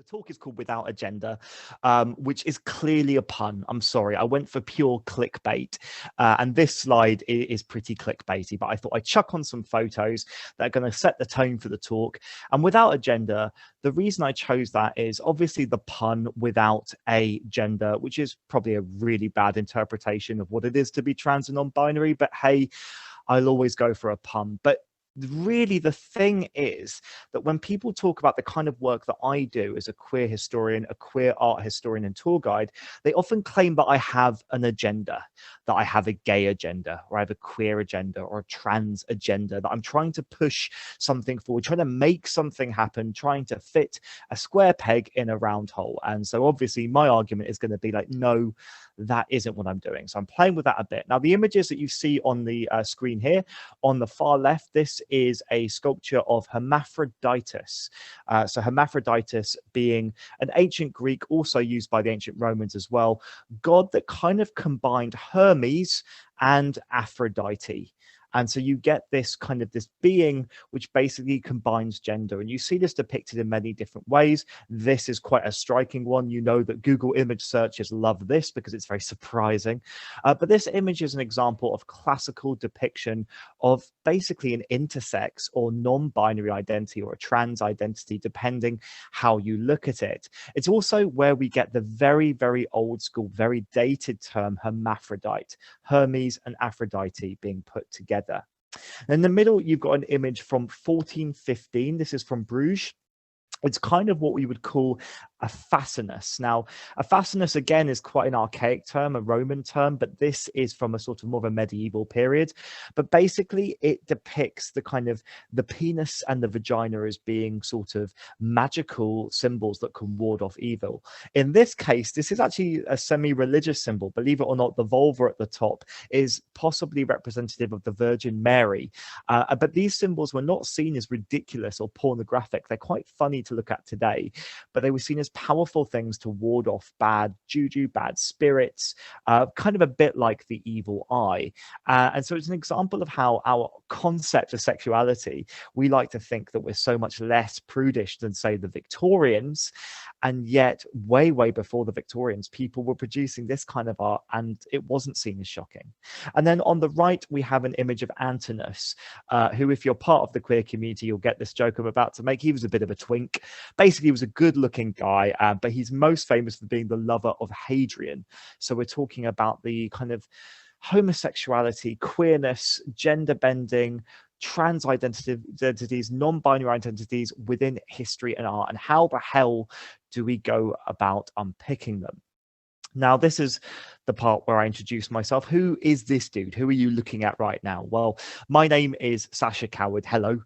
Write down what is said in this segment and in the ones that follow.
talk is called Without Agenda, which is clearly a pun. I'm sorry, I went for pure clickbait. And this slide is pretty clickbaity, but I thought I'd chuck on some photos that are going to set the tone for the talk. And Without Agenda, the reason I chose that is obviously the pun without a gender, which is probably a really bad interpretation of what it is to be trans and non-binary. But hey, I'll always go for a pun. But really the thing is that when people talk about the kind of work that I do as a queer historian, a queer art historian and tour guide, they often claim that I have an agenda, that I have a gay agenda, or I have a queer agenda, or a trans agenda, that I'm trying to push something forward, trying to make something happen, trying to fit a square peg in a round hole. And so obviously my argument is going to be like, no, that isn't what I'm doing. So I'm playing with that a bit. Now, the images that you see on the screen here, on the far left, this is a sculpture of Hermaphroditus. So Hermaphroditus being an ancient Greek, also used by the ancient Romans as well, god that kind of combined Hermes and Aphrodite. And so you get this kind of this being which basically combines gender. And you see this depicted in many different ways. This is quite a striking one. You know that Google image searches love this because it's very surprising. But this image is an example of classical depiction of basically an intersex or non-binary identity or a trans identity, depending how you look at it. It's also where we get the very, very old school, very dated term hermaphrodite, Hermes and Aphrodite being put together. In the middle, you've got an image from 1415. This is from Bruges. It's kind of what we would call a fascinus. Now, a fascinus, again, is quite an archaic term, a Roman term, but this is from a sort of more of a medieval period. But basically, it depicts the kind of the penis and the vagina as being sort of magical symbols that can ward off evil. In this case, this is actually a semi-religious symbol. Believe it or not, the vulva at the top is possibly representative of the Virgin Mary. But these symbols were not seen as ridiculous or pornographic. They're quite funny to look at today, but they were seen as powerful things to ward off bad juju, bad spirits, kind of a bit like the evil eye. And so it's an example of how our concept of sexuality, we like to think that we're so much less prudish than, say, the Victorians. And yet, way, way before the Victorians, people were producing this kind of art and it wasn't seen as shocking. And then on the right, we have an image of Antinous, who, if you're part of the queer community, you'll get this joke I'm about to make. He was a bit of a twink. Basically, he was a good-looking guy, but he's most famous for being the lover of Hadrian. So we're talking about the kind of homosexuality, queerness, gender bending, trans identities, non-binary identities within history and art, and how the hell do we go about unpicking them? Now, this is the part where I introduce myself. Who is this dude? Who are you looking at right now? Well, my name is Sacha Coward. Hello.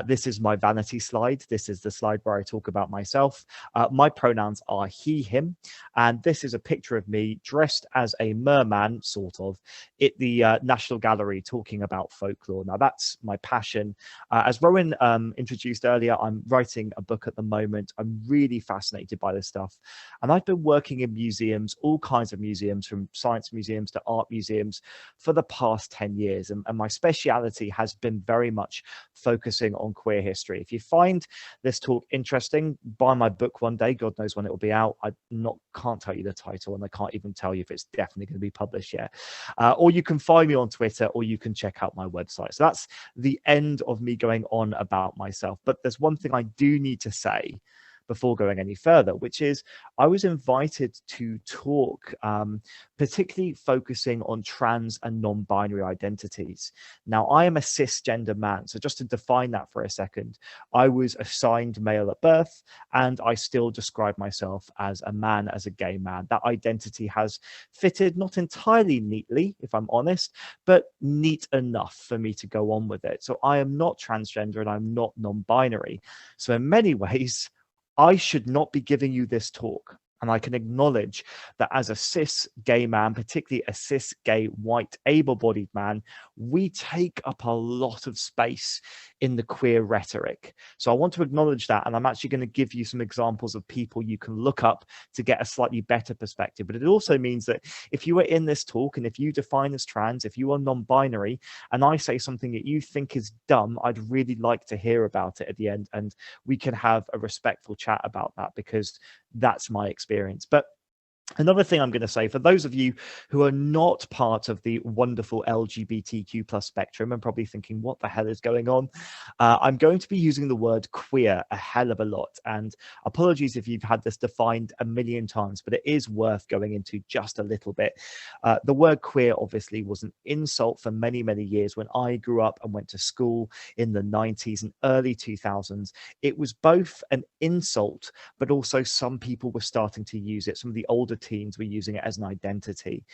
This is my vanity slide. This is the slide where I talk about myself. My pronouns are he, him. And this is a picture of me dressed as a merman, sort of, at the National Gallery talking about folklore. Now, that's my passion. As Rowan introduced earlier, I'm writing a book at the moment. I'm really fascinated by this stuff. And I've been working in museums, all kinds of museums, from science museums to art museums, for the past 10 years. And my speciality has been very much focusing on queer history. If you find this talk interesting, buy my book one day. God knows when it will be out. I can't tell you the title, and I can't even tell you if it's definitely going to be published yet. Or you can find me on Twitter, or you can check out my website. So that's the end of me going on about myself. But there's one thing I do need to say before going any further, which is I was invited to talk, particularly focusing on trans and non-binary identities. Now, I am a cisgender man. So just to define that for a second, I was assigned male at birth, and I still describe myself as a man, as a gay man. That identity has fitted not entirely neatly, if I'm honest, but neat enough for me to go on with it. So I am not transgender and I'm not non-binary. So in many ways, I should not be giving you this talk. And I can acknowledge that as a cis gay man, particularly a cis gay white able-bodied man, we take up a lot of space in the queer rhetoric. So I want to acknowledge that, and I'm actually going to give you some examples of people you can look up to get a slightly better perspective. But it also means that if you are in this talk and if you define as trans, if you are non-binary, and I say something that you think is dumb, I'd really like to hear about it at the end, and we can have a respectful chat about that, because that's my experience. But another thing I'm going to say, for those of you who are not part of the wonderful LGBTQ plus spectrum and probably thinking, what the hell is going on? I'm going to be using the word queer a hell of a lot. And apologies if you've had this defined a million times, but it is worth going into just a little bit. The word queer obviously was an insult for many, many years. When I grew up and went to school in the 90s and early 2000s, it was both an insult, but also some people were starting to use it. Some of the older teens were using it as an identity.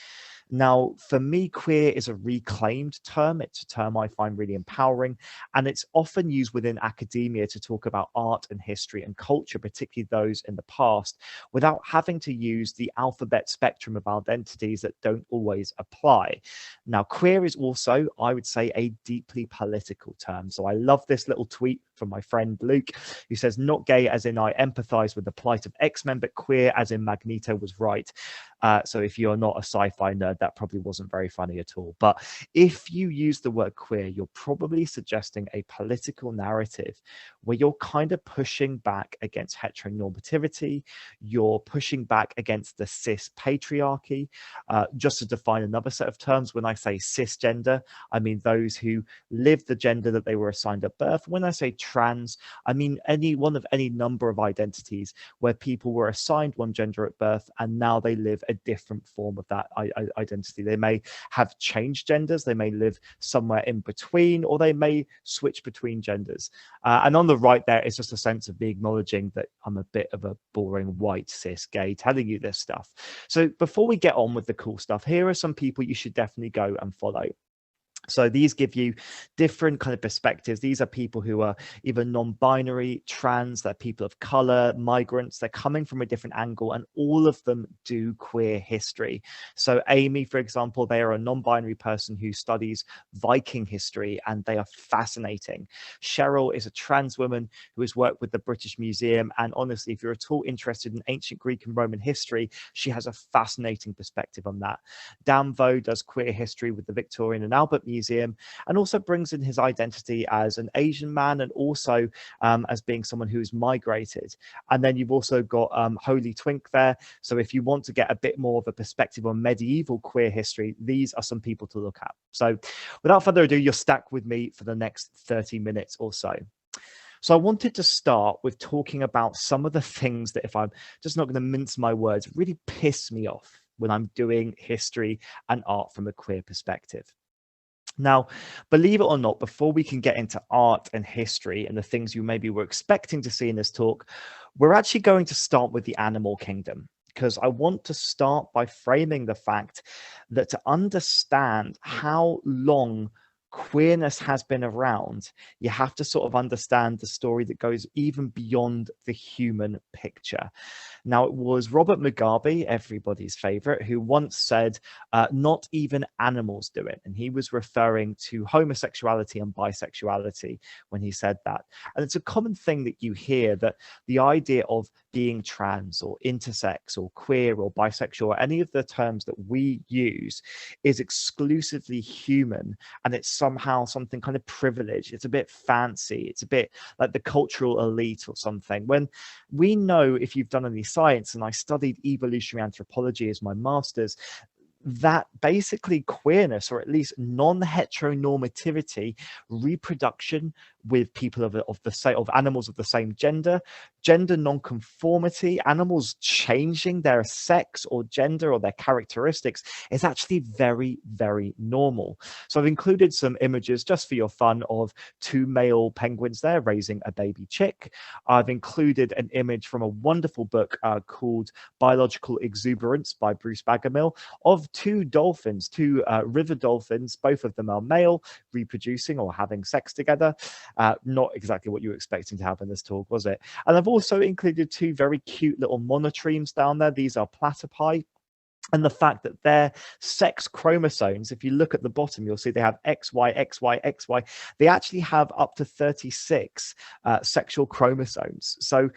Now, for me, queer is a reclaimed term. It's a term I find really empowering, and it's often used within academia to talk about art and history and culture, particularly those in the past, without having to use the alphabet spectrum of identities that don't always apply. Now, queer is also, I would say, a deeply political term. So I love this little tweet from my friend Luke, who says, not gay as in I empathize with the plight of X-Men, but queer as in Magneto was right. So if you're not a sci-fi nerd, that probably wasn't very funny at all. But if you use the word queer, you're probably suggesting a political narrative where you're kind of pushing back against heteronormativity, you're pushing back against the cis patriarchy. Just to define another set of terms, when I say cisgender, I mean those who live the gender that they were assigned at birth. When I say trans, I mean any one of any number of identities where people were assigned one gender at birth and now they live a different form of that identity. They may have changed genders, they may live somewhere in between, or they may switch between genders. And on the right there is just a sense of me acknowledging that I'm a bit of a boring white cis gay telling you this stuff. So before we get on with the cool stuff, here are some people you should definitely go and follow. So these give you different kind of perspectives. These are people who are either non-binary, trans, they're people of color, migrants. They're coming from a different angle, and all of them do queer history. So Amy, for example, they are a non-binary person who studies Viking history, and they are fascinating. Cheryl is a trans woman who has worked with the British Museum. And honestly, if you're at all interested in ancient Greek and Roman history, she has a fascinating perspective on that. Dan Vo does queer history with the Victorian and Albert Museum, and also brings in his identity as an Asian man, and also as being someone who's migrated. And then you've also got Holy Twink there. So if you want to get a bit more of a perspective on medieval queer history, these are some people to look at. So without further ado, you're stuck with me for the next 30 minutes or so. So I wanted to start with talking about some of the things that, if I'm just not going to mince my words, really piss me off when I'm doing history and art from a queer perspective. Now, believe it or not, before we can get into art and history and the things you maybe were expecting to see in this talk, we're actually going to start with the animal kingdom, because I want to start by framing the fact that to understand how long queerness has been around, you have to sort of understand the story that goes even beyond the human picture. Now, it was Robert Mugabe, everybody's favorite, who once said, not even animals do it. And he was referring to homosexuality and bisexuality when he said that. And it's a common thing that you hear, that the idea of being trans or intersex or queer or bisexual, or any of the terms that we use, is exclusively human, and it's somehow something kind of privileged. It's a bit fancy. It's a bit like the cultural elite or something. When we know, if you've done any science, and I studied evolutionary anthropology as my master's, that basically queerness, or at least non-heteronormativity, reproduction with people of animals of the same gender non-conformity, animals changing their sex or gender or their characteristics, is actually very, very normal. So I've included some images just for your fun of two male penguins there raising a baby chick. I've included an image from a wonderful book called Biological Exuberance by Bruce Bagamill, of two dolphins, two river dolphins. Both of them are male, reproducing or having sex together. Not exactly what you were expecting to have in this talk, was it? And I've also included two very cute little monotremes down there. These are platypi. And the fact that their sex chromosomes, if you look at the bottom, you'll see they have XY, XY, XY. They actually have up to 36 sexual chromosomes. So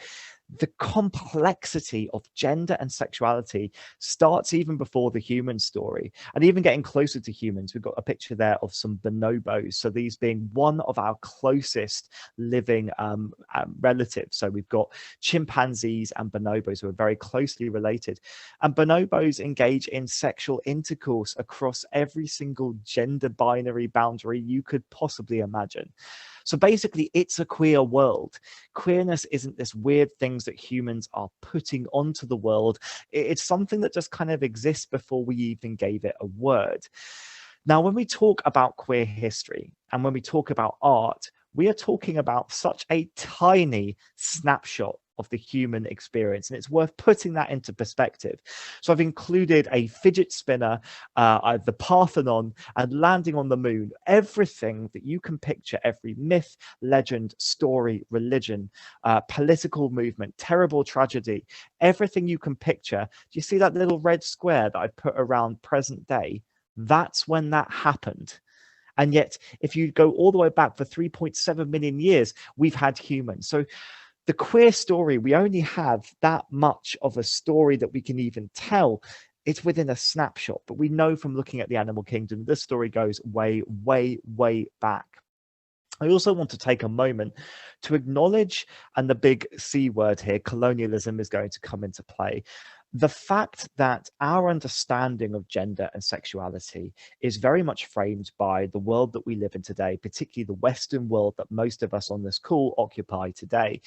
the complexity of gender and sexuality starts even before the human story, and even getting closer to humans. We've got a picture there of some bonobos, so these being one of our closest living relatives. So we've got chimpanzees and bonobos who are very closely related, and bonobos engage in sexual intercourse across every single gender binary boundary you could possibly imagine. So basically, it's a queer world. Queerness isn't this weird things that humans are putting onto the world. It's something that just kind of exists before we even gave it a word. Now, when we talk about queer history and when we talk about art, we are talking about such a tiny snapshot of the human experience, and it's worth putting that into perspective. So I've included a fidget spinner, the Parthenon, and landing on the moon. Everything that you can picture, every myth, legend, story, religion, political movement, terrible tragedy, everything you can picture. Do you see that little red square that I put around present day? That's when that happened. And yet, if you go all the way back for 3.7 million years, we've had humans. So the queer story, we only have that much of a story that we can even tell. It's within a snapshot, but we know from looking at the animal kingdom, this story goes way, way, way back. I also want to take a moment to acknowledge, and the big C word here, colonialism, is going to come into play. The fact that our understanding of gender and sexuality is very much framed by the world that we live in today, particularly the Western world that most of us on this call occupy today.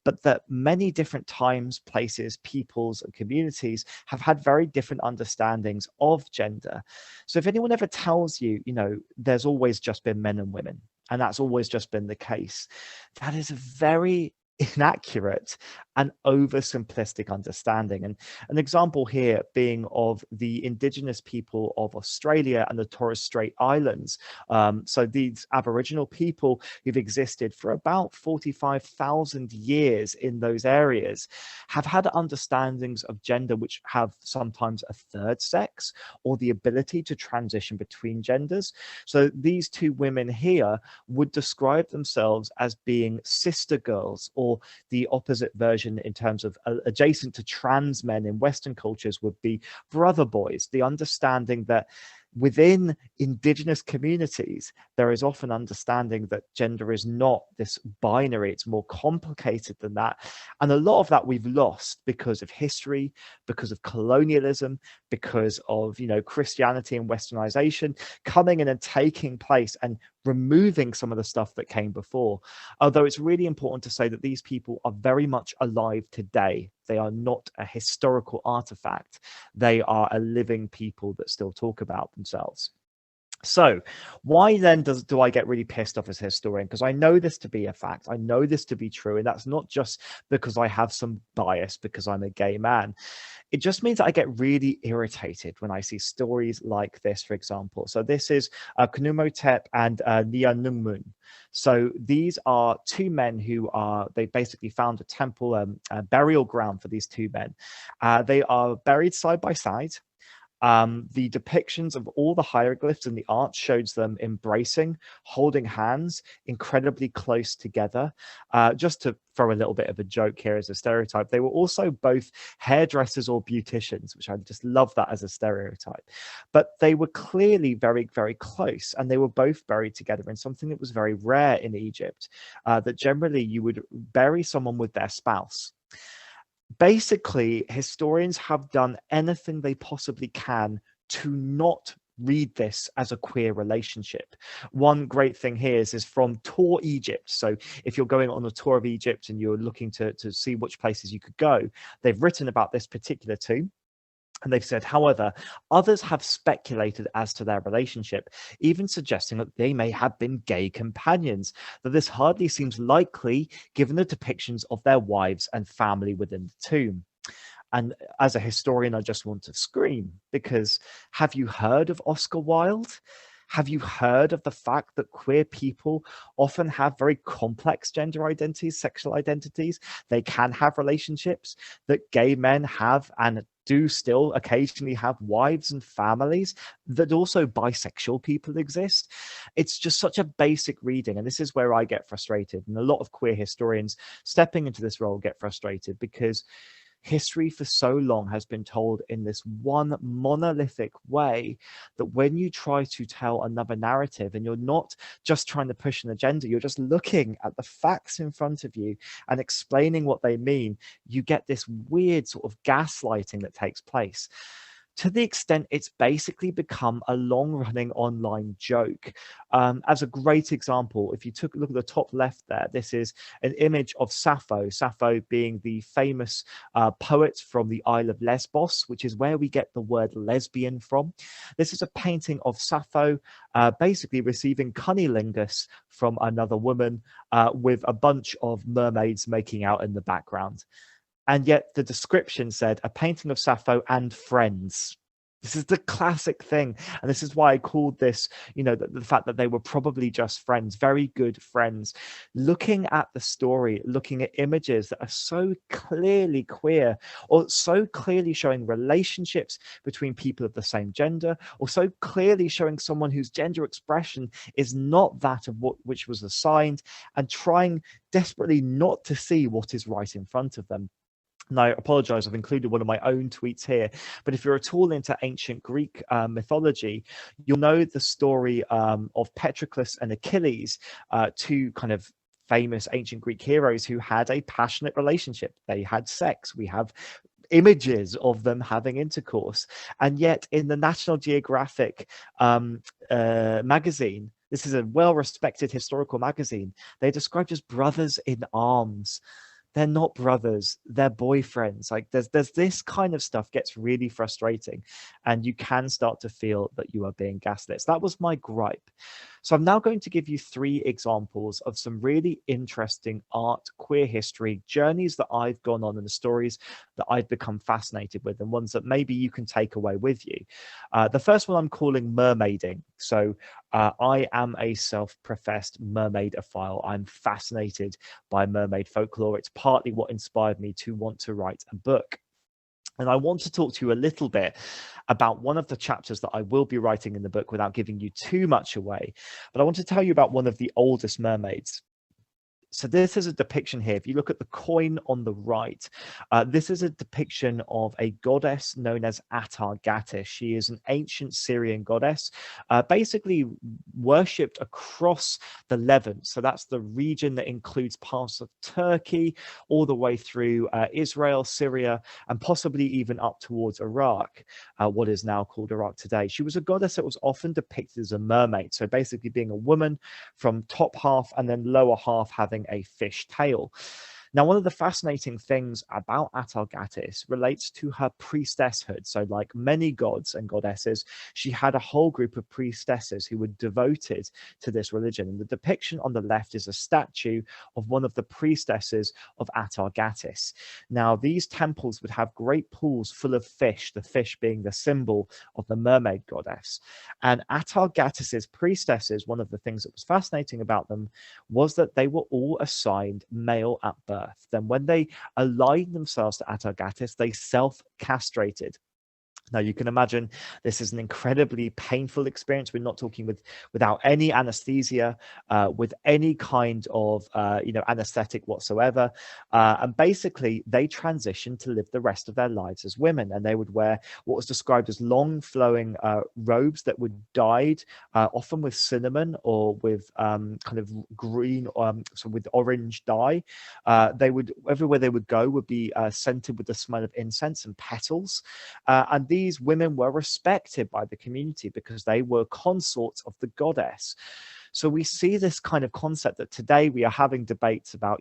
But that many different times, places, peoples, and communities have had very different understandings of gender. So if anyone ever tells you, there's always just been men and women, and that's always just been the case, that is a very inaccurate and oversimplistic understanding. And an example here being of the indigenous people of Australia and the Torres Strait Islands. So these Aboriginal people who've existed for about 45,000 years in those areas have had understandings of gender which have sometimes a third sex or the ability to transition between genders. So these two women here would describe themselves as being sister girls, or the opposite version in terms of adjacent to trans men in Western cultures would be brother boys. The understanding that within indigenous communities, there is often understanding that gender is not this binary, it's more complicated than that. And a lot of that we've lost because of history, because of colonialism, because of, Christianity and Westernization coming in and taking place and removing some of the stuff that came before. Although it's really important to say that these people are very much alive today. They are not a historical artifact. They are a living people that still talk about themselves. So why then do I get really pissed off as a historian? Because I know this to be a fact. I know this to be true. And that's not just because I have some bias because I'm a gay man. It just means that I get really irritated when I see stories like this, for example. So this is Kunumotep and Nianungmun. So these are two men they basically found a temple, a burial ground for these two men. They are buried side by side. The depictions of all the hieroglyphs in the art shows them embracing, holding hands, incredibly close together. Just to throw a little bit of a joke here as a stereotype, they were also both hairdressers or beauticians, which I just love that as a stereotype. But they were clearly very, very close, and they were both buried together in something that was very rare in Egypt, that generally you would bury someone with their spouse. Basically, historians have done anything they possibly can to not read this as a queer relationship. One great thing here is from Tour Egypt. So if you're going on a tour of Egypt and you're looking to see which places you could go, they've written about this particular tomb. And they've said, however, others have speculated as to their relationship, even suggesting that they may have been gay companions, though this hardly seems likely given the depictions of their wives and family within the tomb. And as a historian, I just want to scream, because have you heard of Oscar Wilde? Have you heard of the fact that queer people often have very complex gender identities, sexual identities? They can have relationships, that gay men have and do still occasionally have wives and families, that also bisexual people exist. It's just such a basic reading. And this is where I get frustrated. And a lot of queer historians stepping into this role get frustrated because history for so long has been told in this one monolithic way that when you try to tell another narrative and you're not just trying to push an agenda, you're just looking at the facts in front of you and explaining what they mean, you get this weird sort of gaslighting that takes place. To the extent it's basically become a long-running online joke. As a great example, if you took a look at the top left there, this is an image of Sappho, Sappho being the famous poet from the Isle of Lesbos, which is where we get the word lesbian from. This is a painting of Sappho basically receiving cunnilingus from another woman with a bunch of mermaids making out in the background. And yet the description said a painting of Sappho and friends. This is the classic thing. And this is why I called this, the fact that they were probably just friends, very good friends. Looking at the story, looking at images that are so clearly queer, or so clearly showing relationships between people of the same gender, or so clearly showing someone whose gender expression is not that of which was assigned, and trying desperately not to see what is right in front of them. And I apologize, I've included one of my own tweets here, but if you're at all into ancient Greek mythology, you'll know the story of Patroclus and Achilles, two kind of famous ancient Greek heroes who had a passionate relationship. They had sex. We have images of them having intercourse. And yet in the National Geographic magazine, this is a well-respected historical magazine, they're described as brothers in arms. They're not brothers, they're boyfriends. Like there's this kind of stuff gets really frustrating, and you can start to feel that you are being gaslit. So that was my gripe. So I'm now going to give you 3 examples of some really interesting art, queer history journeys that I've gone on, and the stories that I've become fascinated with, and ones that maybe you can take away with you. The first one I'm calling mermaiding. So I am a self-professed mermaidophile. I'm fascinated by mermaid folklore. It's partly what inspired me to want to write a book. And I want to talk to you a little bit about one of the chapters that I will be writing in the book without giving you too much away. But I want to tell you about one of the oldest mermaids. So this is a depiction here. If you look at the coin on the right, this is a depiction of a goddess known as Atargatis. She is an ancient Syrian goddess, basically worshipped across the Levant. So that's the region that includes parts of Turkey, all the way through Israel, Syria, and possibly even up towards Iraq, what is now called Iraq today. She was a goddess that was often depicted as a mermaid. So basically being a woman from top half and then lower half having a fish tail. Now, one of the fascinating things about Atargatis relates to her priestesshood. So like many gods and goddesses, she had a whole group of priestesses who were devoted to this religion. And the depiction on the left is a statue of one of the priestesses of Atargatis. Now, these temples would have great pools full of fish, the fish being the symbol of the mermaid goddess. And Atargatis's priestesses, one of the things that was fascinating about them was that they were all assigned male at birth. Then when they aligned themselves to Atargatis, they self-castrated. Now, you can imagine this is an incredibly painful experience. We're not talking without any anesthesia, with any kind of, anesthetic whatsoever. And basically, they transitioned to live the rest of their lives as women. And they would wear what was described as long flowing robes that were dyed, often with cinnamon or with kind of green, so with orange dye. They would, everywhere they would go would be scented with the smell of incense and petals. And these women were respected by the community because they were consorts of the goddess. So we see this kind of concept that today we are having debates about,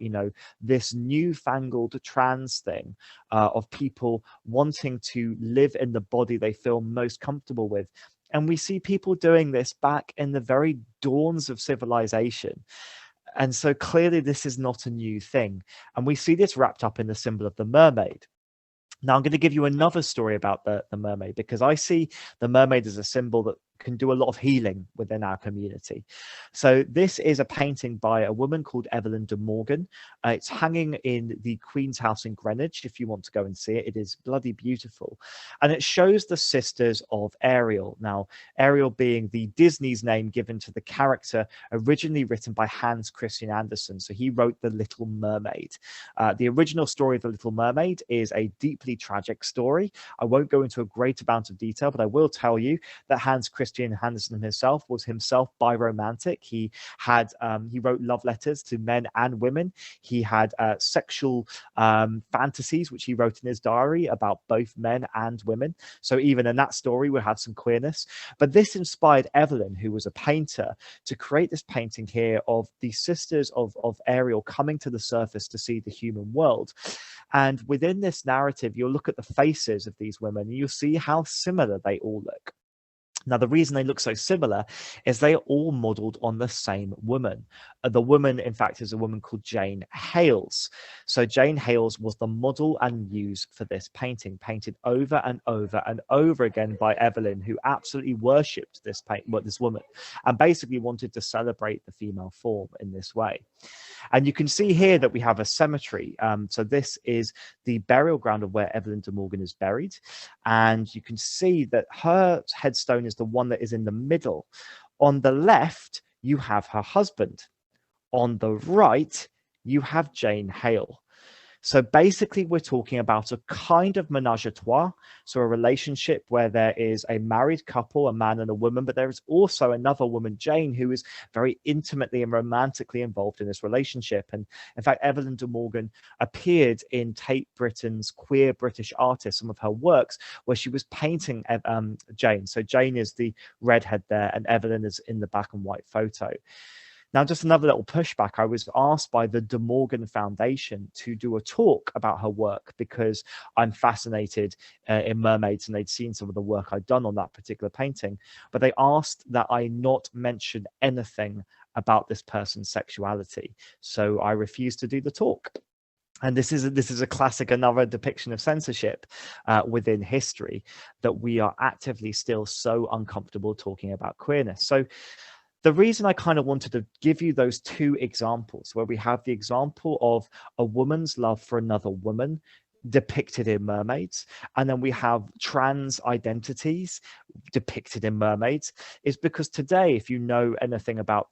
this newfangled trans thing of people wanting to live in the body they feel most comfortable with. And we see people doing this back in the very dawns of civilization. And so clearly this is not a new thing. And we see this wrapped up in the symbol of the mermaid. Now, I'm going to give you another story about the mermaid, because I see the mermaid as a symbol that can do a lot of healing within our community. So this is a painting by a woman called Evelyn de Morgan. It's hanging in the Queen's House in Greenwich. If you want to go and see it, it is bloody beautiful. And it shows the sisters of Ariel. Now, Ariel being the Disney's name given to the character originally written by Hans Christian Andersen. So he wrote The Little Mermaid. The original story of The Little Mermaid is a deeply tragic story. I won't go into a great amount of detail, but I will tell you that Hans Christian Andersen himself was himself biromantic. He wrote love letters to men and women. He had sexual fantasies, which he wrote in his diary about both men and women. So even in that story, we have some queerness. But this inspired Evelyn, who was a painter, to create this painting here of the sisters of Ariel coming to the surface to see the human world. And within this narrative, you'll look at the faces of these women and you'll see how similar they all look. Now, the reason they look so similar is they are all modeled on the same woman. The woman, in fact, is a woman called Jane Hales. So Jane Hales was the model and muse for this painting, painted over and over and over again by Evelyn, who absolutely worshipped this woman and basically wanted to celebrate the female form in this way. And you can see here that we have a cemetery. So this is the burial ground of where Evelyn de Morgan is buried. And you can see that her headstone is the one that is in the middle. On the left, you have her husband. On the right, you have Jane Hale. So basically, we're talking about a kind of menage a trois, so a relationship where there is a married couple, a man and a woman, but there is also another woman, Jane, who is very intimately and romantically involved in this relationship. And in fact, Evelyn de Morgan appeared in Tate Britain's Queer British Artist, some of her works, where she was painting Jane. So Jane is the redhead there, and Evelyn is in the black and white photo. Now, just another little pushback. I was asked by the De Morgan Foundation to do a talk about her work because I'm fascinated in mermaids, and they'd seen some of the work I'd done on that particular painting. But they asked that I not mention anything about this person's sexuality. So I refused to do the talk. And this is a classic, another depiction of censorship within history, that we are actively still so uncomfortable talking about queerness. So the reason I kind of wanted to give you those two examples, where we have the example of a woman's love for another woman depicted in mermaids, and then we have trans identities depicted in mermaids, is because today, if you know anything about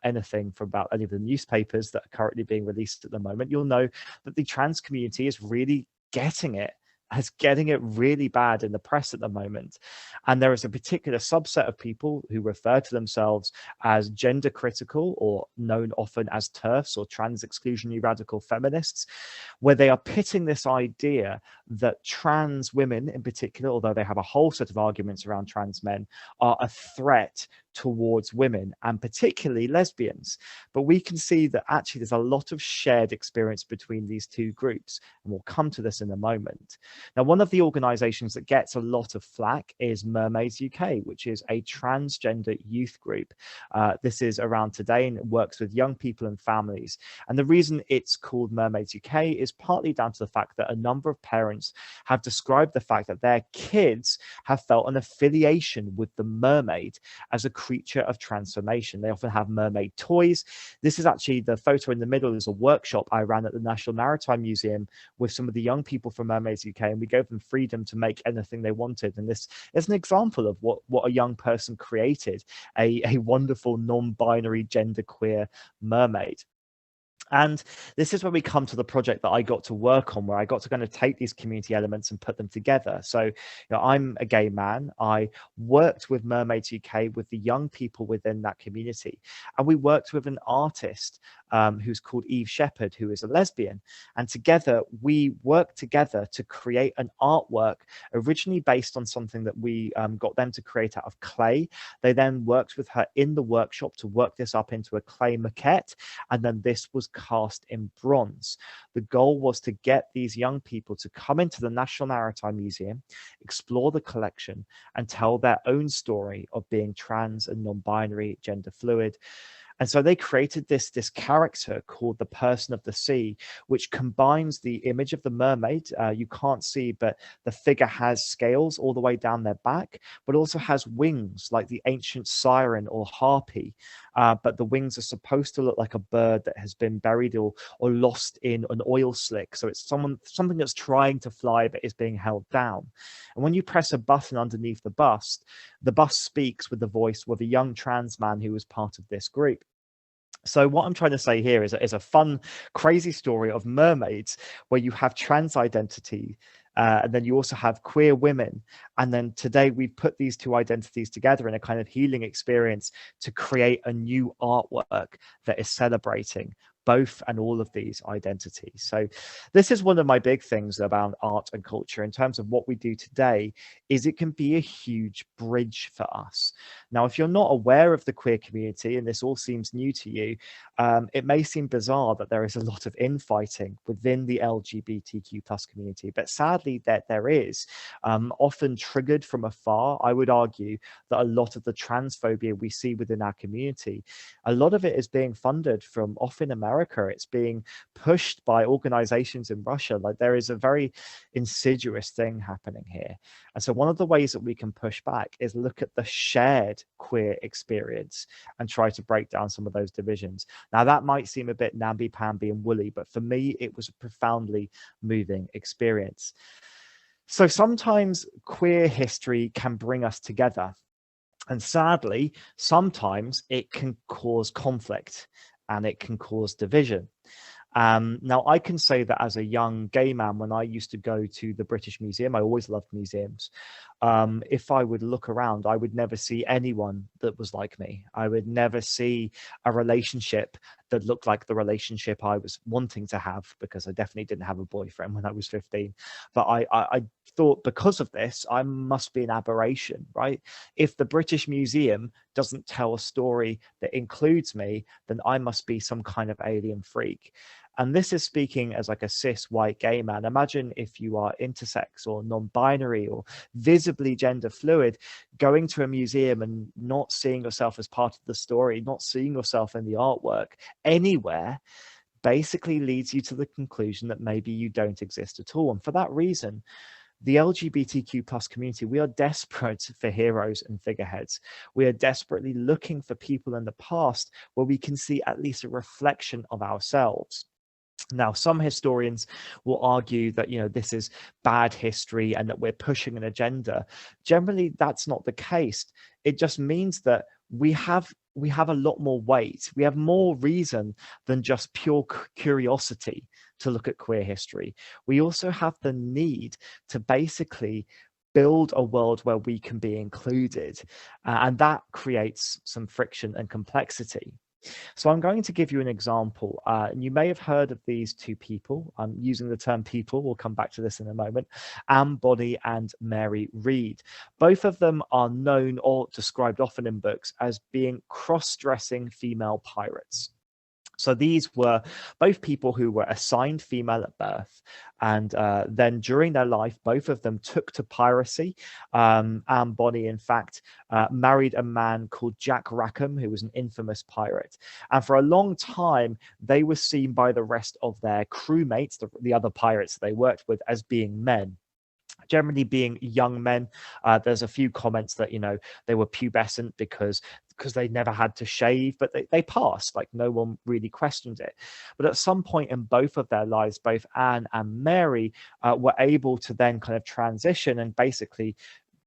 anything from about any of the newspapers that are currently being released at the moment, you'll know that the trans community is really getting it really bad in the press at the moment. And there is a particular subset of people who refer to themselves as gender critical, or known often as TERFs, or trans exclusionary radical feminists, where they are pitting this idea that trans women in particular, although they have a whole set of arguments around trans men, are a threat towards women, and particularly lesbians. But we can see that actually there's a lot of shared experience between these two groups, and we'll come to this in a moment. Now, one of the organizations that gets a lot of flack is Mermaids UK, which is a transgender youth group. This is around today, and it works with young people and families. And the reason it's called Mermaids UK is partly down to the fact that a number of parents have described the fact that their kids have felt an affiliation with the mermaid as a creature of transformation. They often have mermaid toys. This is actually, the photo in the middle is a workshop I ran at the National Maritime Museum with some of the young people from Mermaids UK, and we gave them freedom to make anything they wanted. And this is an example of what a young person created, a wonderful non-binary genderqueer mermaid. And this is where we come to the project that I got to work on, where I got to kind of take these community elements and put them together. So, I'm a gay man. I worked with Mermaids UK, with the young people within that community. And we worked with an artist who's called Eve Shepherd, who is a lesbian. And together, we worked together to create an artwork originally based on something that we got them to create out of clay. They then worked with her in the workshop to work this up into a clay maquette. And then this was cast in bronze. The goal was to get these young people to come into the National Maritime Museum, explore the collection, and tell their own story of being trans and non-binary, gender fluid. And so they created this character called the Person of the Sea, which combines the image of the mermaid. You can't see, but the figure has scales all the way down their back, but also has wings like the ancient siren or harpy. But the wings are supposed to look like a bird that has been buried or lost in an oil slick. So it's something that's trying to fly but is being held down. And when you press a button underneath the bust speaks with the voice of a young trans man who was part of this group. So what I'm trying to say here is a fun, crazy story of mermaids where you have trans identity, and then you also have queer women. And then today we've put these two identities together in a kind of healing experience to create a new artwork that is celebrating both and all of these identities. So this is one of my big things about art and culture in terms of what we do today, is it can be a huge bridge for us. Now, if you're not aware of the queer community and this all seems new to you, it may seem bizarre that there is a lot of infighting within the LGBTQ plus community, but sadly that there is, often triggered from afar. I would argue that a lot of the transphobia we see within our community, a lot of it is being funded from off in America. It's being pushed by organizations in Russia. Like, there is a very insidious thing happening here. And so one of the ways that we can push back is look at the shared queer experience and try to break down some of those divisions. Now, that might seem a bit namby-pamby and woolly, but for me, it was a profoundly moving experience. So sometimes queer history can bring us together. And sadly, sometimes it can cause conflict and it can cause division. Now, I can say that as a young gay man, when I used to go to the British Museum, I always loved museums. If I would look around, I would never see anyone that was like me. I would never see a relationship that looked like the relationship I was wanting to have, because I definitely didn't have a boyfriend when I was 15. But I thought, because of this, I must be an aberration, right? If the British Museum doesn't tell a story that includes me, then I must be some kind of alien freak. And this is speaking as like a cis white gay man. Imagine if you are intersex or non-binary or visibly gender fluid, going to a museum and not seeing yourself as part of the story, not seeing yourself in the artwork anywhere, basically leads you to the conclusion that maybe you don't exist at all. And for that reason, the LGBTQ plus community, we are desperate for heroes and figureheads. We are desperately looking for people in the past where we can see at least a reflection of ourselves. Now, some historians will argue that, this is bad history and that we're pushing an agenda. Generally, that's not the case. It just means that we have a lot more weight. We have more reason than just pure curiosity to look at queer history. We also have the need to basically build a world where we can be included, and that creates some friction and complexity. So I'm going to give you an example, and you may have heard of these two people. I'm using the term people, we'll come back to this in a moment. Anne Bonny and Mary Read. Both of them are known or described often in books as being cross-dressing female pirates. So these were both people who were assigned female at birth, and then during their life, both of them took to piracy. Anne Bonny, in fact, married a man called Jack Rackham, who was an infamous pirate. And for a long time, they were seen by the rest of their crewmates, the other pirates they worked with, as being men. Generally being young men. There's a few comments that, they were pubescent because they never had to shave, but they passed, like no one really questioned it. But at some point in both of their lives, both Anne and Mary were able to then kind of transition and basically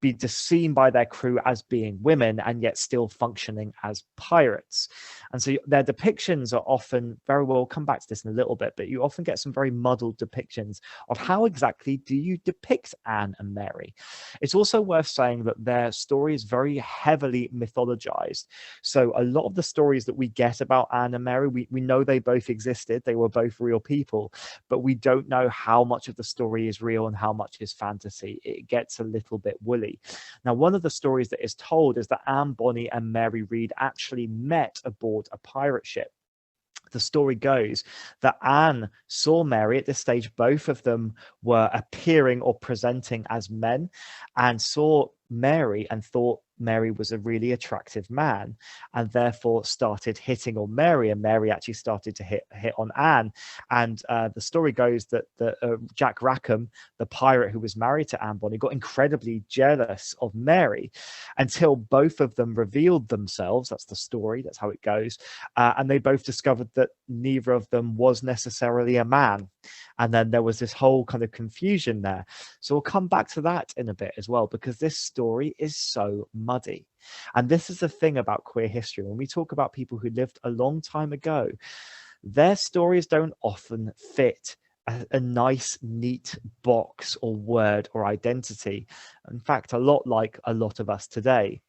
be seen by their crew as being women and yet still functioning as pirates. And so their depictions are often we'll come back to this in a little bit, but you often get some very muddled depictions of how exactly do you depict Anne and Mary. It's also worth saying that their story is very heavily mythologized. So a lot of the stories that we get about Anne and Mary, we know they both existed, they were both real people, but we don't know how much of the story is real and how much is fantasy. It gets a little bit woolly. Now, one of the stories that is told is that Anne Bonny and Mary Read actually met aboard a pirate ship. The story goes that Anne saw Mary. At this stage, both of them were appearing or presenting as men, and saw Mary and thought Mary was a really attractive man, and therefore started hitting on Mary, and Mary actually started to hit on Anne. And the story goes that Jack Rackham, the pirate who was married to Anne Bonny, got incredibly jealous of Mary until both of them revealed themselves. That's the story, that's how it goes. And they both discovered that neither of them was necessarily a man. And then there was this whole kind of confusion there. So we'll come back to that in a bit as well, because this story is so muddy. And this is the thing about queer history. When we talk about people who lived a long time ago, their stories don't often fit a nice, neat box or word or identity. In fact, a lot like a lot of us today.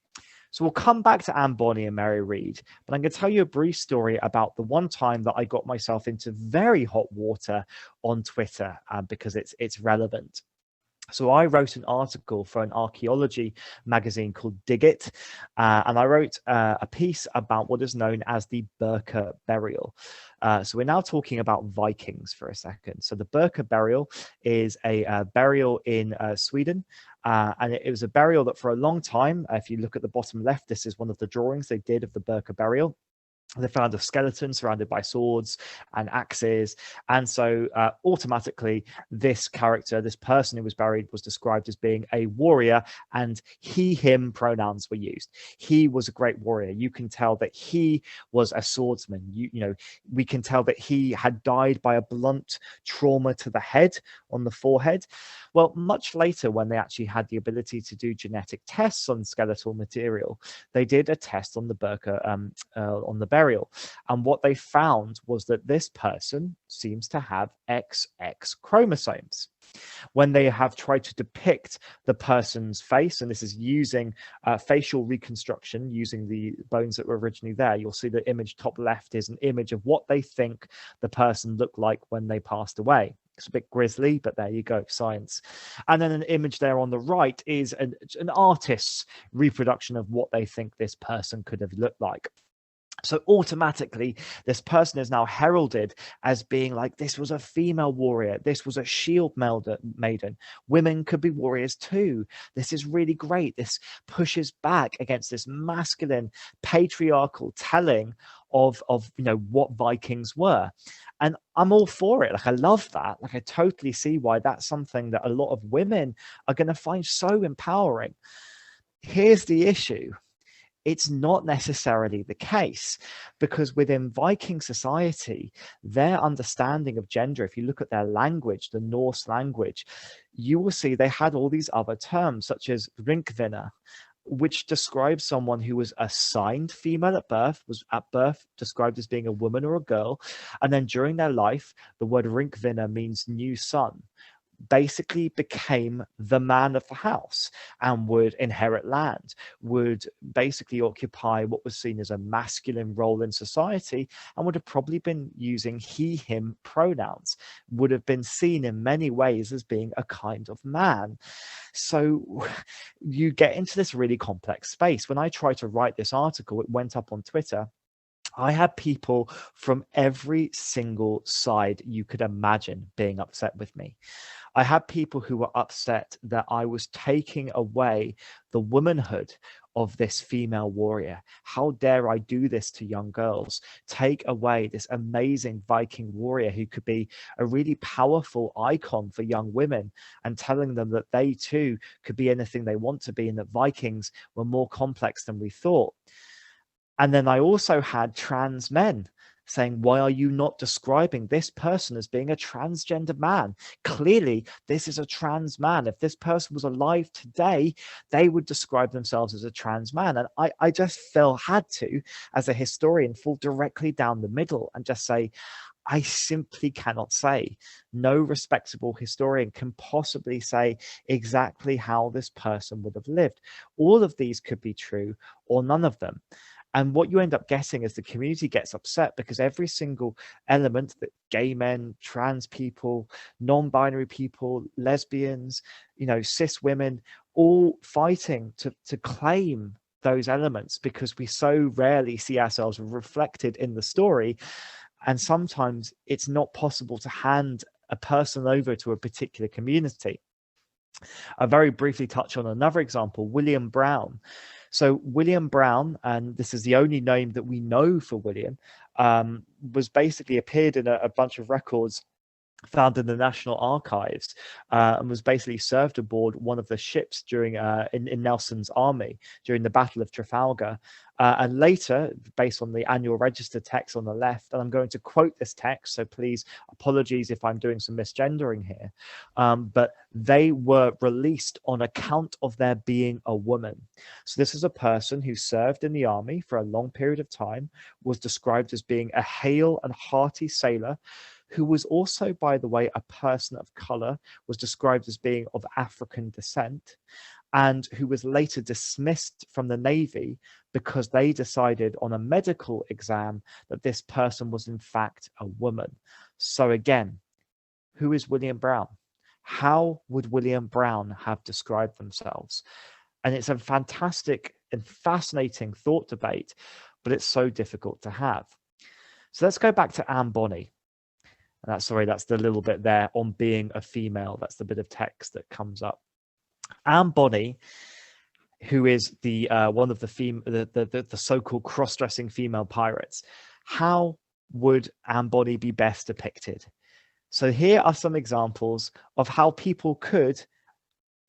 So we'll come back to Anne Bonny and Mary Read, but I'm going to tell you a brief story about the one time that I got myself into very hot water on Twitter because it's relevant. So I wrote an article for an archaeology magazine called Dig It, and I wrote a piece about what is known as the Burka burial. So we're now talking about Vikings for a second. So the Burka burial is a burial in Sweden, and it was a burial that for a long time, if you look at the bottom left, this is one of the drawings they did of the Burka burial. They found a skeleton surrounded by swords and axes. And so automatically, this character, this person who was buried, was described as being a warrior, and he, him pronouns were used. He was a great warrior. You can tell that he was a swordsman. You know, we can tell that he had died by a blunt trauma to the head on the forehead. Well, much later, when they actually had the ability to do genetic tests on skeletal material, they did a test on the Burka, on the burial. And what they found was that this person seems to have XX chromosomes. When they have tried to depict the person's face, and this is using facial reconstruction, using the bones that were originally there, you'll see the image top left is an image of what they think the person looked like when they passed away. It's a bit grisly, but there you go, science. And then an image there on the right is an artist's reproduction of what they think this person could have looked like. So automatically, this person is now heralded as being like, this was a female warrior. This was a shield maiden. Women could be warriors too. This is really great. This pushes back against this masculine, patriarchal telling of what Vikings were. And I'm all for it. Like, I love that. Like, I totally see why that's something that a lot of women are going to find so empowering. Here's the issue. It's not necessarily the case, because within Viking society, their understanding of gender, if you look at their language, the Norse language, you will see they had all these other terms, such as rinkvinna, which describes someone who was assigned female at birth, was at birth described as being a woman or a girl. And then during their life, the word rinkvinna means new son, basically became the man of the house and would inherit land, would basically occupy what was seen as a masculine role in society, and would have probably been using he, him pronouns, would have been seen in many ways as being a kind of man. So you get into this really complex space. When I tried to write this article, it went up on Twitter. I had people from every single side you could imagine being upset with me. I had people who were upset that I was taking away the womanhood of this female warrior. How dare I do this to young girls? Take away this amazing Viking warrior who could be a really powerful icon for young women, and telling them that they too could be anything they want to be, and that Vikings were more complex than we thought. And then I also had trans men saying, why are you not describing this person as being a transgender man? Clearly, this is a trans man. If this person was alive today, they would describe themselves as a trans man. And I just had to, as a historian, fall directly down the middle and just say, I simply cannot say. No respectable historian can possibly say exactly how this person would have lived. All of these could be true, or none of them. And what you end up getting is the community gets upset because every single element that gay men, trans people, non-binary people, lesbians, cis women, all fighting to claim those elements, because we so rarely see ourselves reflected in the story. And sometimes it's not possible to hand a person over to a particular community. I very briefly touch on another example, William Brown. So William Brown, and this is the only name that we know for William, was basically appeared in a bunch of records found in the National Archives, and was basically served aboard one of the ships during in Nelson's army during the Battle of Trafalgar. And later, based on the annual register text on the left, and I'm going to quote this text, so please apologies if I'm doing some misgendering here, but they were released on account of their being a woman. So this is a person who served in the army for a long period of time, was described as being a hale and hearty sailor, who was also, by the way, a person of color, was described as being of African descent, and who was later dismissed from the Navy because they decided on a medical exam that this person was in fact a woman. So again, who is William Brown? How would William Brown have described themselves? And it's a fantastic and fascinating thought debate, but it's so difficult to have. So let's go back to Anne Bonny. And that's the little bit there on being a female. That's the bit of text that comes up. Anne Bonny, who is the one of the so-called cross-dressing female pirates, how would Anne Bonny be best depicted? So here are some examples of how people could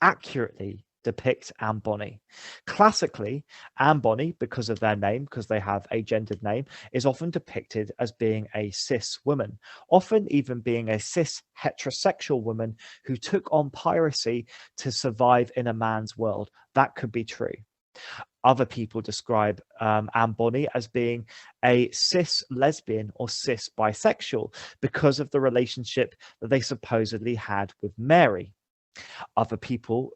accurately depict Anne Bonny. Classically, Anne Bonny, because of their name, because they have a gendered name, is often depicted as being a cis woman, often even being a cis heterosexual woman who took on piracy to survive in a man's world. That could be true. Other people describe Anne Bonny as being a cis lesbian or cis bisexual because of the relationship that they supposedly had with Mary. Other people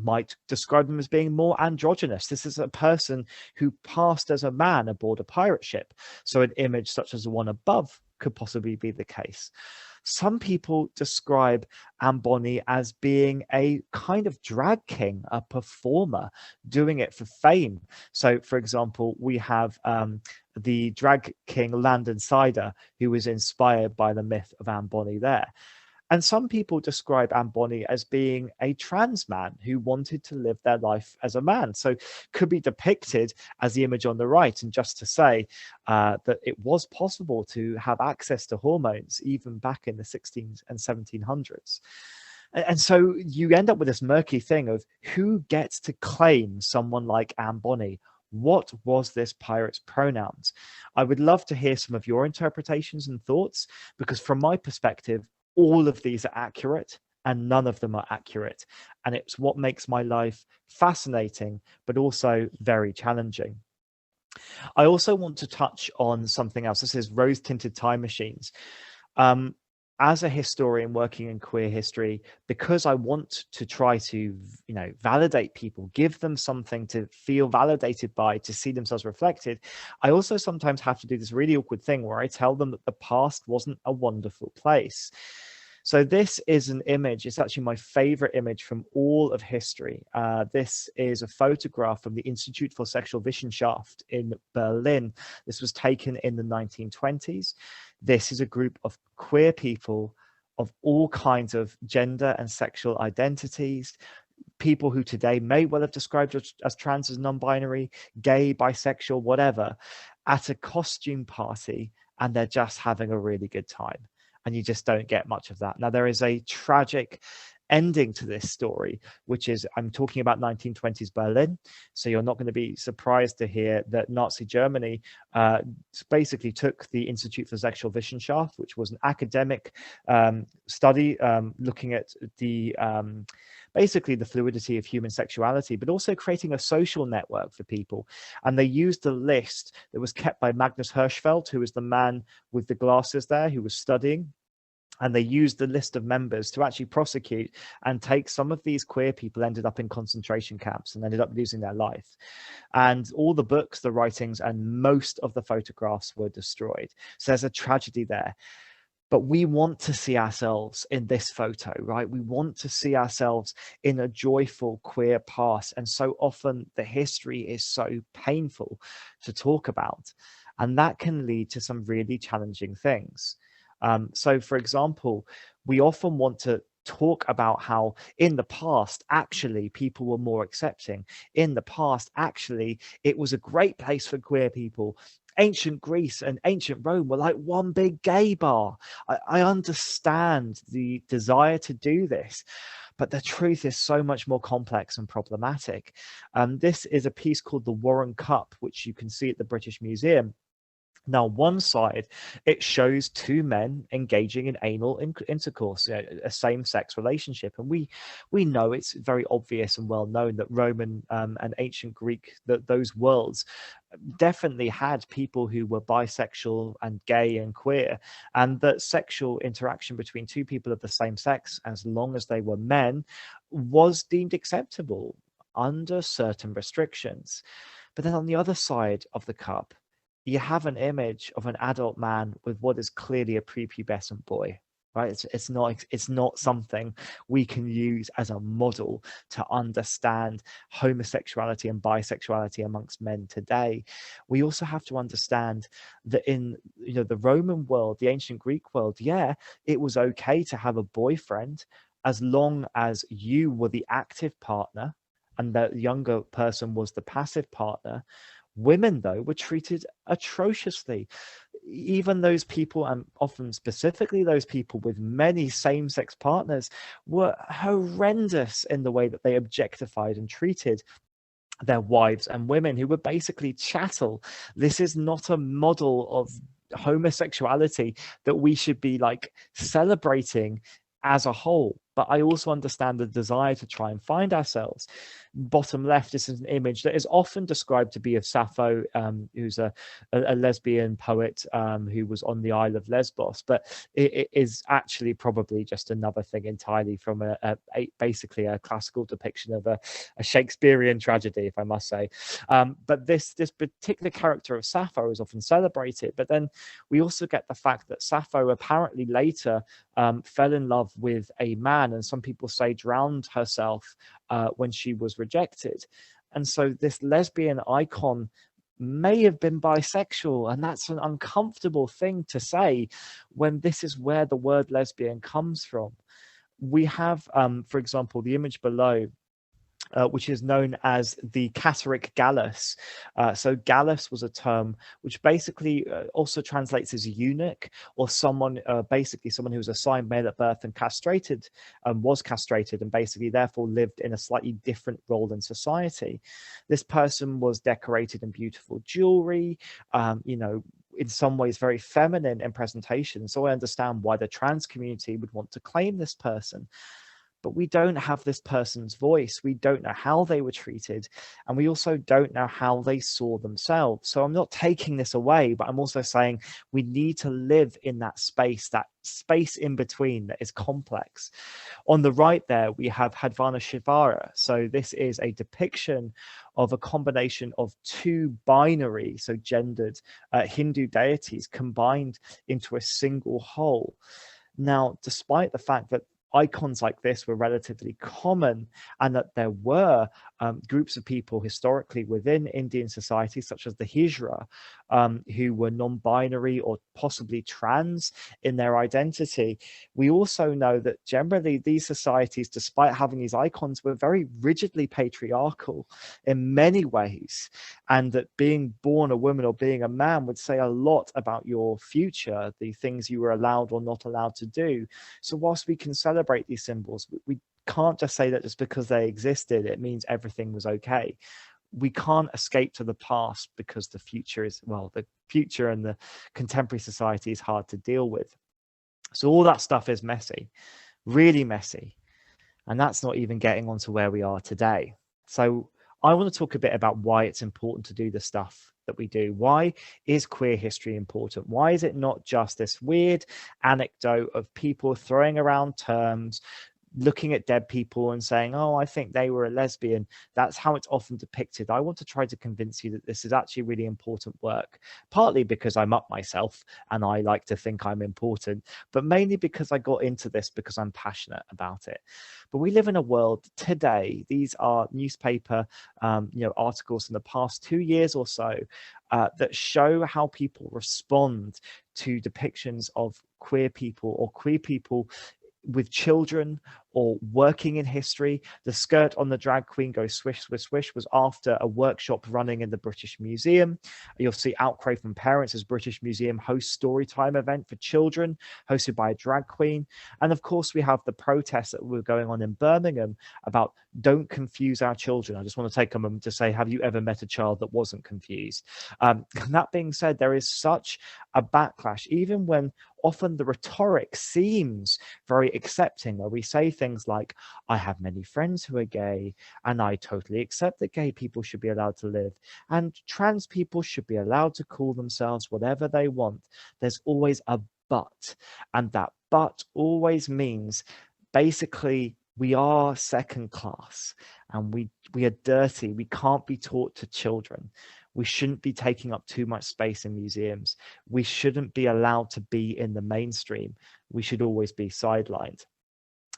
might describe them as being more androgynous. This is a person who passed as a man aboard a pirate ship. So an image such as the one above could possibly be the case. Some people describe Anne Bonny as being a kind of drag king, a performer, doing it for fame. So, for example, we have the drag king Landon Cider, who was inspired by the myth of Anne Bonny there. And some people describe Anne Bonny as being a trans man who wanted to live their life as a man. So could be depicted as the image on the right. And just to say that it was possible to have access to hormones even back in the 1600s and 1700s. And so you end up with this murky thing of who gets to claim someone like Anne Bonny. What was this pirate's pronouns? I would love to hear some of your interpretations and thoughts, because from my perspective, all of these are accurate and none of them are accurate. And it's what makes my life fascinating, but also very challenging. I also want to touch on something else. This is rose-tinted time machines. As a historian working in queer history, because I want to try to, validate people, give them something to feel validated by, to see themselves reflected, I also sometimes have to do this really awkward thing where I tell them that the past wasn't a wonderful place. So this is an image. It's actually my favorite image from all of history. This is a photograph from the Institute for Sexual Wissenschaft in Berlin. This was taken in the 1920s. This is a group of queer people of all kinds of gender and sexual identities, people who today may well have described as trans, as non-binary, gay, bisexual, whatever, at a costume party, and they're just having a really good time. And you just don't get much of that. Now, there is a tragic ending to this story, which is, I'm talking about 1920s Berlin. So you're not going to be surprised to hear that Nazi Germany basically took the Institute for Sexual Wissenschaft, which was an academic study looking at the basically the fluidity of human sexuality, but also creating a social network for people. And they used a list that was kept by Magnus Hirschfeld, who was the man with the glasses there, who was studying. And they used the list of members to actually prosecute and take some of these queer people ended up in concentration camps and ended up losing their life. And all the books, the writings, and most of the photographs were destroyed. So there's a tragedy there. But we want to see ourselves in this photo, right? We want to see ourselves in a joyful queer past. And so often the history is so painful to talk about. And that can lead to some really challenging things. So, for example, we often want to talk about how in the past actually people were more accepting. In the past actually it was a great place for queer people. Ancient Greece and ancient Rome were like one big gay bar. I understand the desire to do this, but the truth is so much more complex and problematic. This is a piece called The Warren Cup, which you can see at the British Museum. Now, one side, it shows two men engaging in anal intercourse, a same-sex relationship, and we know it's very obvious and well known that Roman and ancient Greek, that those worlds definitely had people who were bisexual and gay and queer, and that sexual interaction between two people of the same sex, as long as they were men, was deemed acceptable under certain restrictions. But then on the other side of the cup, you have an image of an adult man with what is clearly a prepubescent boy, right? It's not something we can use as a model to understand homosexuality and bisexuality amongst men today. We also have to understand that in the Roman world, the ancient Greek world, yeah, it was okay to have a boyfriend as long as you were the active partner and the younger person was the passive partner. Women, though, were treated atrociously. Even those people, and often specifically those people with many same-sex partners, were horrendous in the way that they objectified and treated their wives and women, who were basically chattel. This is not a model of homosexuality that we should be like celebrating as a whole. But I also understand the desire to try and find ourselves. Bottom left, this is an image that is often described to be of Sappho, who's a lesbian poet who was on the Isle of Lesbos, but it is actually probably just another thing entirely from basically a classical depiction of a Shakespearean tragedy, if I must say. But this particular character of Sappho is often celebrated. But then we also get the fact that Sappho apparently later fell in love with a man, and some people say drowned herself when she was rejected. And so this lesbian icon may have been bisexual, and that's an uncomfortable thing to say when this is where the word lesbian comes from. We have, for example, the image below, which is known as the Catteric Gallus. So Gallus was a term which basically also translates as eunuch, or someone, basically someone who was assigned male at birth and castrated, was castrated, and basically therefore lived in a slightly different role in society. This person was decorated in beautiful jewelry, in some ways very feminine in presentation. So I understand why the trans community would want to claim this person. But we don't have this person's voice. We don't know how they were treated, and we also don't know how they saw themselves. So I'm not taking this away, but I'm also saying we need to live in that space in between that is complex. On the right there, we have Hadvana Shivara. So this is a depiction of a combination of two binary, so gendered Hindu deities combined into a single whole. Now, despite the fact that icons like this were relatively common, and that there were groups of people historically within Indian society, such as the Hijra, who were non-binary or possibly trans in their identity. We also know that generally these societies, despite having these icons, were very rigidly patriarchal in many ways, and that being born a woman or being a man would say a lot about your future, the things you were allowed or not allowed to do. So whilst we can celebrate these symbols, we can't just say that just because they existed, it means everything was okay. We can't escape to the past because the future and the contemporary society is hard to deal with. So all that stuff is messy, really messy. And that's not even getting onto where we are today. So I want to talk a bit about why it's important to do the stuff that we do. Why is queer history important? Why is it not just this weird anecdote of people throwing around terms, looking at dead people and saying, oh, I think they were a lesbian? That's how it's often depicted. I want to try to convince you that this is actually really important work, partly because I'm up myself and I like to think I'm important, but mainly because I got into this because I'm passionate about it. But we live in a world today, these are newspaper articles in the past 2 years or so that show how people respond to depictions of queer people or queer people with children or working in history. The skirt on the drag queen goes swish, swish, swish was after a workshop running in the British Museum. You'll see outcry from parents as British Museum hosts storytime event for children hosted by a drag queen. And of course, we have the protests that were going on in Birmingham about don't confuse our children. I just want to take a moment to say, have you ever met a child that wasn't confused? That being said, there is such a backlash, even when often the rhetoric seems very accepting, where we say things like, I have many friends who are gay, and I totally accept that gay people should be allowed to live, and trans people should be allowed to call themselves whatever they want. There's always a but, and that but always means basically we are second class and we are dirty. We can't be taught to children. We shouldn't be taking up too much space in museums. We shouldn't be allowed to be in the mainstream. We should always be sidelined.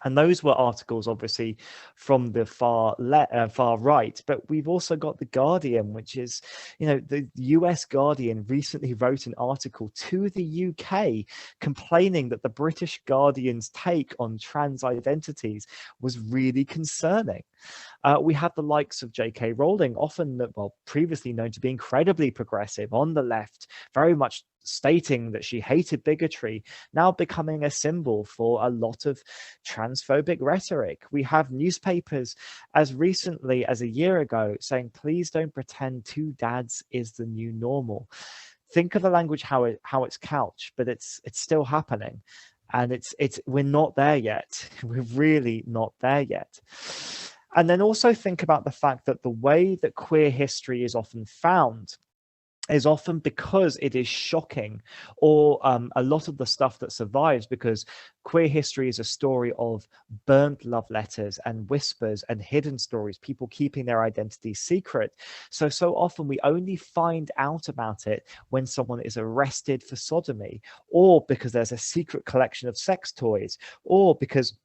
And those were articles, obviously, from the far right. But we've also got The Guardian, which is, the US Guardian recently wrote an article to the UK complaining that the British Guardian's take on trans identities was really concerning. We have the likes of J.K. Rowling, previously known to be incredibly progressive on the left, very much stating that she hated bigotry, now becoming a symbol for a lot of transphobic rhetoric. We have newspapers as recently as a year ago saying, please don't pretend two dads is the new normal. Think of the language, how it's couched, but it's still happening. And we're not there yet. We're really not there yet. And then also think about the fact that the way that queer history is often found is often because it is shocking, or a lot of the stuff that survives because queer history is a story of burnt love letters and whispers and hidden stories, people keeping their identities secret. So often we only find out about it when someone is arrested for sodomy, or because there's a secret collection of sex toys, or because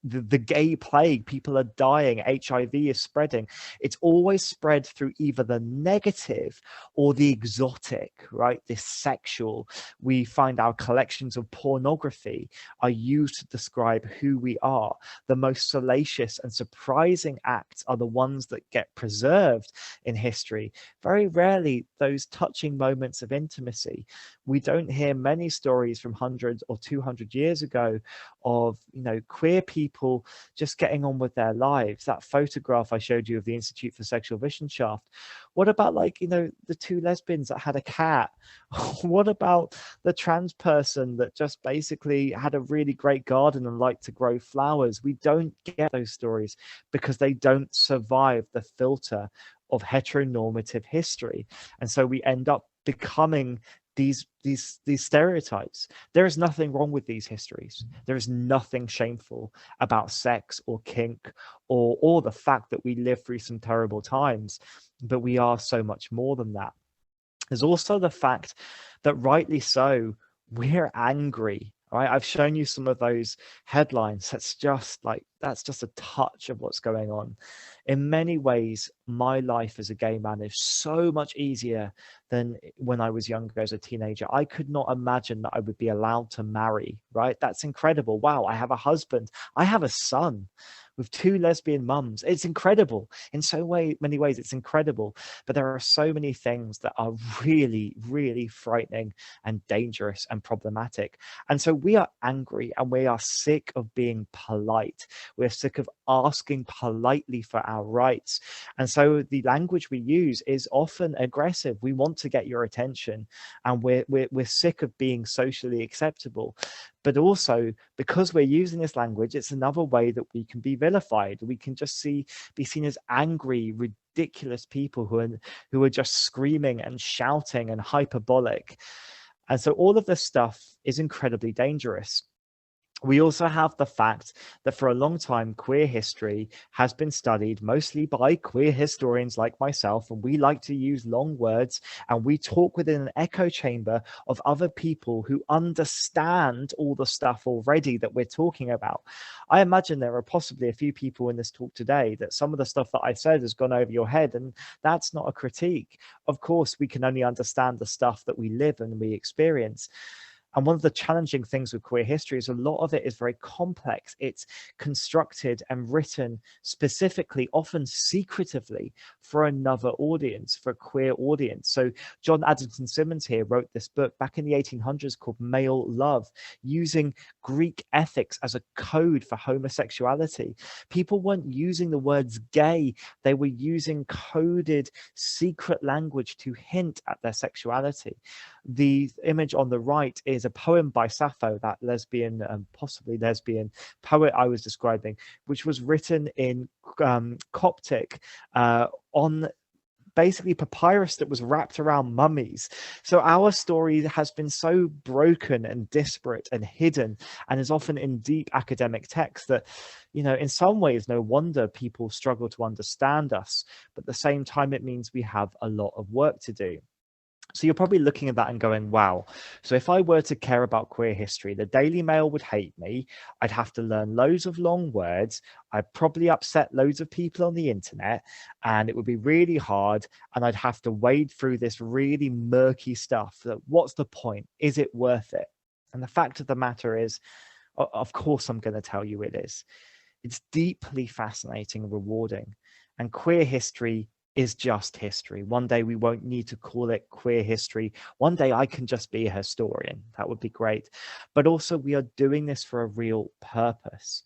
the gay plague, people are dying, HIV is spreading. It's always spread through either the negative or the exotic, right? This sexual. We find our collections of pornography are used to describe who we are. The most salacious and surprising acts are the ones that get preserved in history. Very rarely those touching moments of intimacy. We don't hear many stories from 100 or 200 years ago of, queer people just getting on with their lives. That photograph I showed you of the Institute for Sexual Vision Shaft. What about the two lesbians that had a cat? What about the trans person that just basically had a really great garden and liked to grow flowers? We don't get those stories because they don't survive the filter of heteronormative history. And so we end up becoming these stereotypes. There is nothing wrong with these histories. There is nothing shameful about sex or kink or the fact that we live through some terrible times, but we are so much more than that. There's also the fact that, rightly so, we're angry. Right? I've shown you some of those headlines. That's just a touch of what's going on. In many ways, my life as a gay man is so much easier than when I was younger as a teenager. I could not imagine that I would be allowed to marry, right? That's incredible. Wow, I have a husband. I have a son with two lesbian mums. It's incredible. In many ways, it's incredible. But there are so many things that are really, really frightening and dangerous and problematic. And so we are angry and we are sick of being polite. We're sick of asking politely for our rights. And so the language we use is often aggressive. We want to get your attention, and we're sick of being socially acceptable. But also, because we're using this language, it's another way that we can be vilified. We can just be seen as angry, ridiculous people who are just screaming and shouting and hyperbolic. And so all of this stuff is incredibly dangerous. We also have the fact that for a long time, queer history has been studied mostly by queer historians like myself, and we like to use long words, and we talk within an echo chamber of other people who understand all the stuff already that we're talking about. I imagine there are possibly a few people in this talk today that some of the stuff that I said has gone over your head, and that's not a critique. Of course, we can only understand the stuff that we live and we experience. And one of the challenging things with queer history is a lot of it is very complex. It's constructed and written specifically, often secretively, for another audience, for a queer audience. So John Addington Symonds here wrote this book back in the 1800s called Male Love, using Greek ethics as a code for homosexuality. People weren't using the words gay, they were using coded secret language to hint at their sexuality. The image on the right is a poem by Sappho, that lesbian, possibly lesbian poet I was describing, which was written in Coptic on basically papyrus that was wrapped around mummies. So our story has been so broken and disparate and hidden, and is often in deep academic text that, you know, in some ways, no wonder people struggle to understand us. But at the same time, it means we have a lot of work to do. So you're probably looking at that and going, wow, so if I were to care about queer history, the Daily Mail would hate me. I'd have to learn loads of long words. I'd probably upset loads of people on the internet, and it would be really hard. And I'd have to wade through this really murky stuff. What's the point? Is it worth it? And the fact of the matter is, of course, I'm going to tell you it is. It's deeply fascinating and rewarding. And queer history is just history. One day we won't need to call it queer history. One day I can just be a historian. That would be great. But also, we are doing this for a real purpose.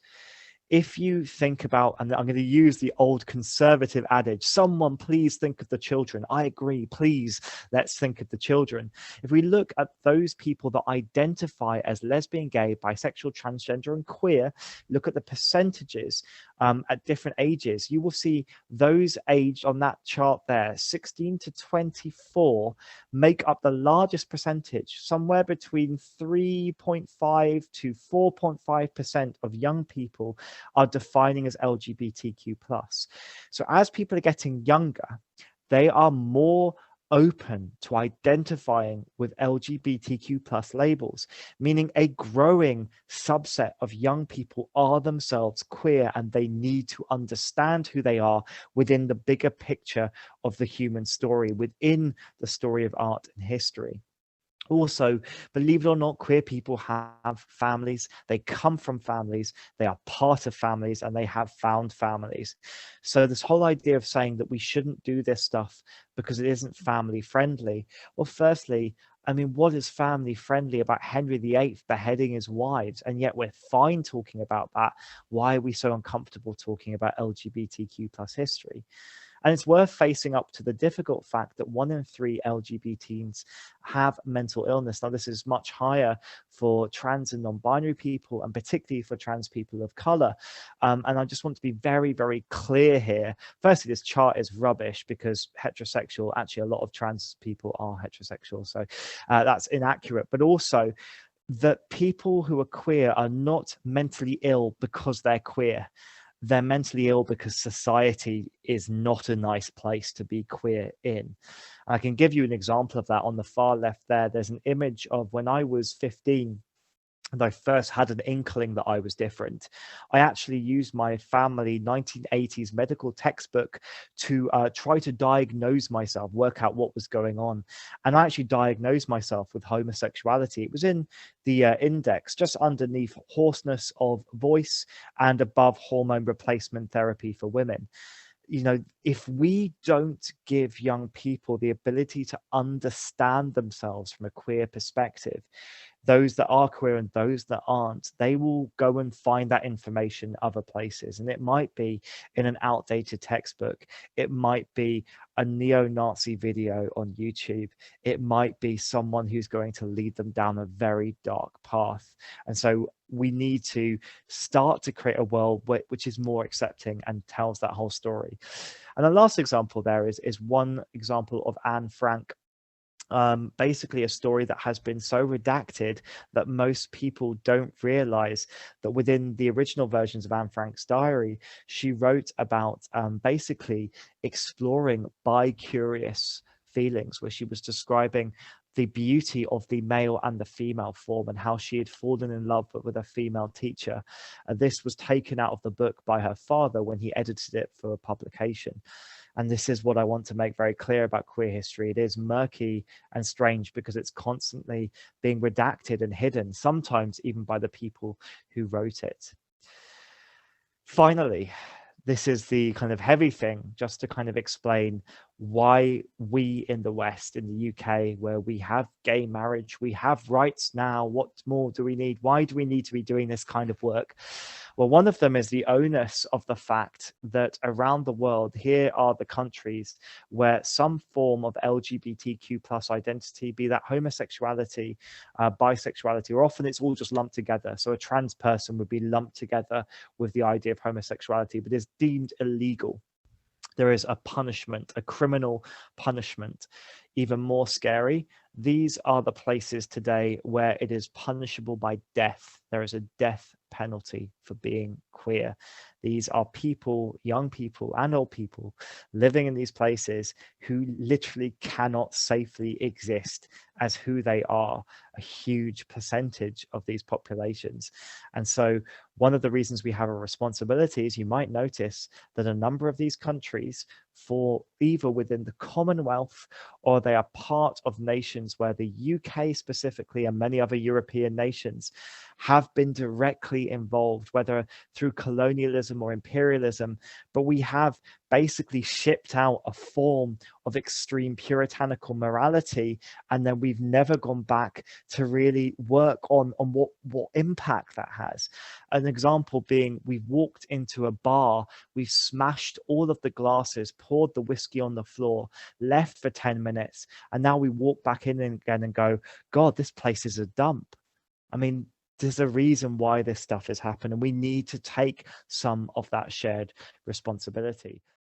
If you think about, and I'm going to use the old conservative adage, someone please think of the children. I agree, please, let's think of the children. If we look at those people that identify as lesbian, gay, bisexual, transgender, and queer, look at the percentages at different ages, you will see those aged on that chart there, 16 to 24, make up the largest percentage, somewhere between 3.5 to 4.5% of young people are defining as LGBTQ+. So as people are getting younger, they are more open to identifying with LGBTQ+ labels, meaning a growing subset of young people are themselves queer, and they need to understand who they are within the bigger picture of the human story, within the story of art and history. Also, believe it or not, queer people have families. They come from families, they are part of families, and they have found families. So this whole idea of saying that we shouldn't do this stuff because it isn't family friendly. Well, firstly, I mean, what is family friendly about Henry VIII beheading his wives? And yet we're fine talking about that. Why are we so uncomfortable talking about LGBTQ+ history? And it's worth facing up to the difficult fact that 1 in 3 LGBTs have mental illness. Now, this is much higher for trans and non-binary people, and particularly for trans people of color. And I just want to be very, very clear here. Firstly, this chart is rubbish because heterosexual, actually a lot of trans people are heterosexual. So that's inaccurate. But also that people who are queer are not mentally ill because they're queer. They're mentally ill because society is not a nice place to be queer in. I can give you an example of that on the far left there. There's an image of when I was 15 and I first had an inkling that I was different. I actually used my family 1980s medical textbook to try to diagnose myself, work out what was going on. And I actually diagnosed myself with homosexuality. It was in the index, just underneath hoarseness of voice and above hormone replacement therapy for women. You know, if we don't give young people the ability to understand themselves from a queer perspective, those that are queer and those that aren't, they will go and find that information other places. And it might be in an outdated textbook. It might be a neo-Nazi video on YouTube. It might be someone who's going to lead them down a very dark path. And so we need to start to create a world which is more accepting and tells that whole story. And the last example there is one example of Anne Frank. Basically a story that has been so redacted that most people don't realize that within the original versions of Anne Frank's diary, she wrote about basically exploring bi-curious feelings, where she was describing the beauty of the male and the female form and how she had fallen in love with a female teacher. This was taken out of the book by her father when he edited it for publication. And this is what I want to make very clear about queer history. It is murky and strange because it's constantly being redacted and hidden, sometimes even by the people who wrote it. Finally, this is the kind of heavy thing, just to kind of explain why we in the West, in the UK, where we have gay marriage, we have rights now. What more do we need? Why do we need to be doing this kind of work? Well, one of them is the onus of the fact that around the world, here are the countries where some form of LGBTQ plus identity, be that homosexuality, bisexuality, or often it's all just lumped together. So a trans person would be lumped together with the idea of homosexuality, but is deemed illegal. There is a punishment, a criminal punishment. Even more scary, these are the places today where it is punishable by death. There is a death penalty for being queer. These are people, young people and old people, living in these places who literally cannot safely exist as who they are, a huge percentage of these populations. And so one of the reasons we have a responsibility is, you might notice that a number of these countries fall either within the Commonwealth, or they are part of nations where the UK specifically and many other European nations have been directly involved, whether through colonialism or imperialism. But we have basically shipped out a form of extreme puritanical morality, and then we've never gone back to really work on what impact that has. An example being, we've walked into a bar, we've smashed all of the glasses, poured the whiskey on the floor, left for 10 minutes, and now we walk back in again and go, God, this place is a dump. I mean, there's a reason why this stuff has happened, and we need to take some of that shared responsibility.